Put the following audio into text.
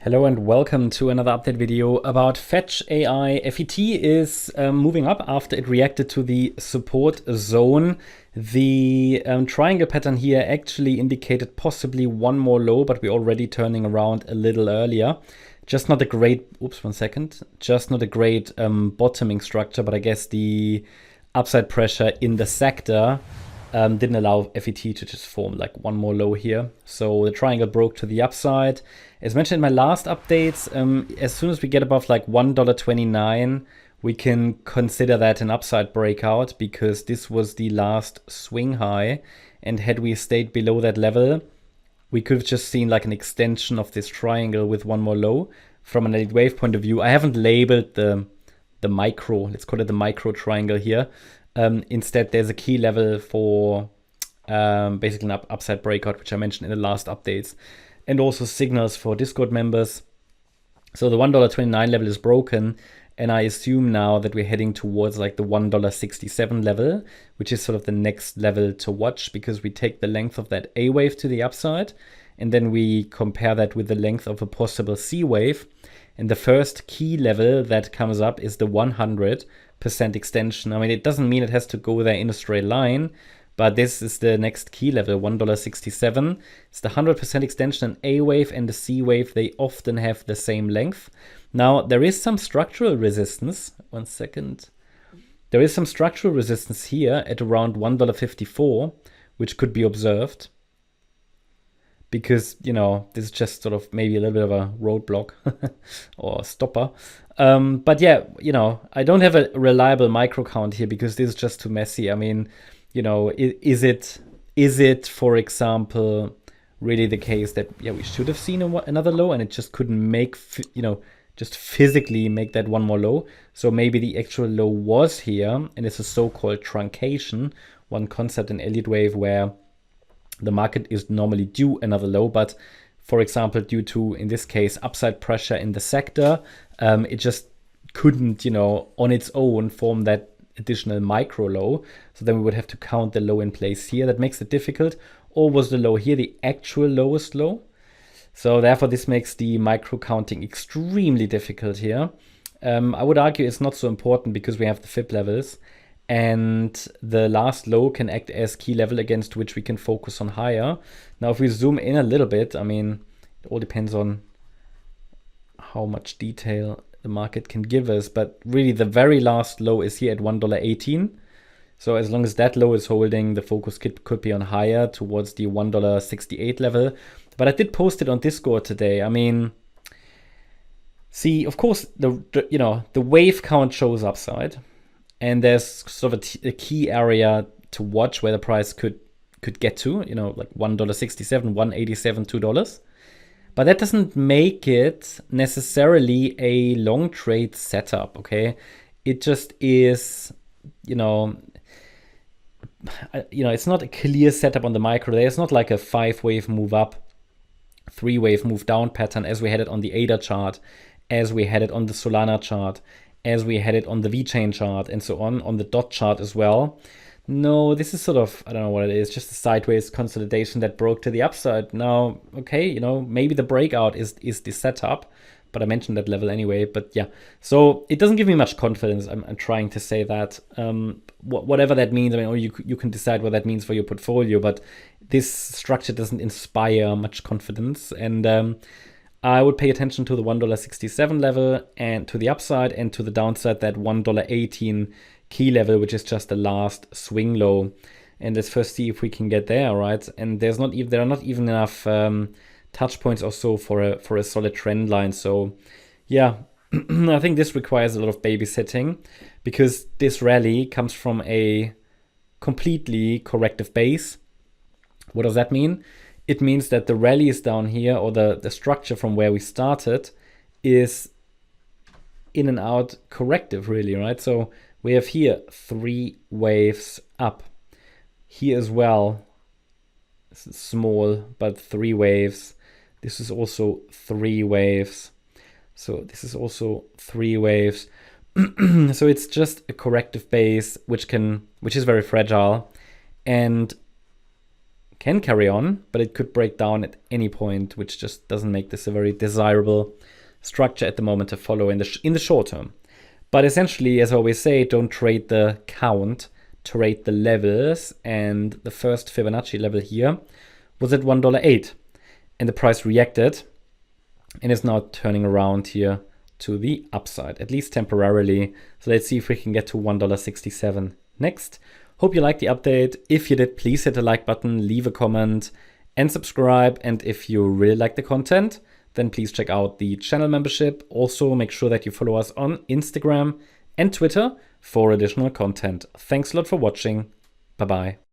Hello and welcome to another update video about FETCH.AI FET is moving up after it reacted to the support zone. The triangle pattern here actually indicated possibly one more low, but we're already turning around a little earlier. Just not a great, just not a great bottoming structure, but I guess the upside pressure in the sector didn't allow FET to just form like one more low here. So the triangle broke to the upside. As mentioned in my last updates, as soon as we get above like $1.29, we can consider that an upside breakout because this was the last swing high. And had we stayed below that level, we could have just seen like an extension of this triangle with one more low. From an elite wave point of view, I haven't labeled the micro, let's call it the micro triangle here. Instead, there's a key level for basically an upside breakout, which I mentioned in the last updates, and also signals for Discord members. So the $1.29 level is broken, and I assume now that we're heading towards like the $1.67 level, which is sort of the next level to watch, because we take the length of that A wave to the upside, and then we compare that with the length of a possible C wave. And the first key level that comes up is the 100% extension. I mean, it doesn't mean it has to go there in a straight line, but this is the next key level, $1.67. It's the 100% extension. An A wave and a C wave, they often have the same length. Now, there is some structural resistance. One second. There is some structural resistance here at around $1.54, which could be observed. Because, you know, this is just sort of maybe a little bit of a roadblock or a stopper. But yeah, you know, I don't have a reliable micro count here because this is just too messy. I mean, you know, is it, for example, really the case that, yeah, we should have seen another low and it just couldn't make, you know, just physically make that one more low. So maybe the actual low was here and it's a so-called truncation, one concept in Elliott wave where the market is normally due another low, but for example, due to, in this case, upside pressure in the sector, it just couldn't, you know, on its own form that additional micro low. So then we would have to count the low in place here. That makes it difficult. Or was the low here the actual lowest low? So therefore, this makes the micro counting extremely difficult here. I would argue it's not so important because we have the FIB levels. And the last low can act as key level against which we can focus on higher. Now, if we zoom in a little bit, I mean, it all depends on how much detail the market can give us. But really, the very last low is here at $1.18. So as long as that low is holding, the focus could be on higher towards the $1.68 level. But I did post it on Discord today. I mean, see, of course, the wave count shows upside. And there's sort of a key area to watch where the price could get to, you know, like $1.67, $1.87, $2. But that doesn't make it necessarily a long trade setup, okay? It just is, you know, it's not a clear setup on the micro. There's not like a 5-wave move up, 3-wave move down pattern as we had it on the ADA chart, as we had it on the Solana chart, as we had it on the VeChain chart and so on the DOT chart as well. No, this is sort of, I don't know what it is, just a sideways consolidation that broke to the upside. Now, okay, you know, maybe the breakout is the setup, but I mentioned that level anyway. But yeah, so it doesn't give me much confidence. I'm trying to say that. Whatever that means, I mean, or you can decide what that means for your portfolio, but this structure doesn't inspire much confidence. And I would pay attention to the $1.67 level and to the upside, and to the downside, that $1.18 key level, which is just the last swing low. And let's first see if we can get there, right? And there are not even enough touch points or so for a solid trend line. So yeah, I think this requires a lot of babysitting because this rally comes from a completely corrective base. What does that mean? It means that the rally is down here, or the structure from where we started is in and out corrective, really, right? So we have here 3 waves up. Here as well, this is small, but 3 waves. This is also 3 waves. So this is also 3 waves. So it's just a corrective base, which is very fragile and can carry on, but it could break down at any point, which just doesn't make this a very desirable structure at the moment to follow in the short term. But essentially, as I always say, don't trade the count, trade the levels. And the first Fibonacci level here was at $1.08, and the price reacted and is now turning around here to the upside, at least temporarily. So let's see if we can get to $1.67 next. Hope you liked the update. If you did, please hit the like button, leave a comment, and subscribe. And if you really like the content, then please check out the channel membership. Also, make sure that you follow us on Instagram and Twitter for additional content. Thanks a lot for watching. Bye-bye.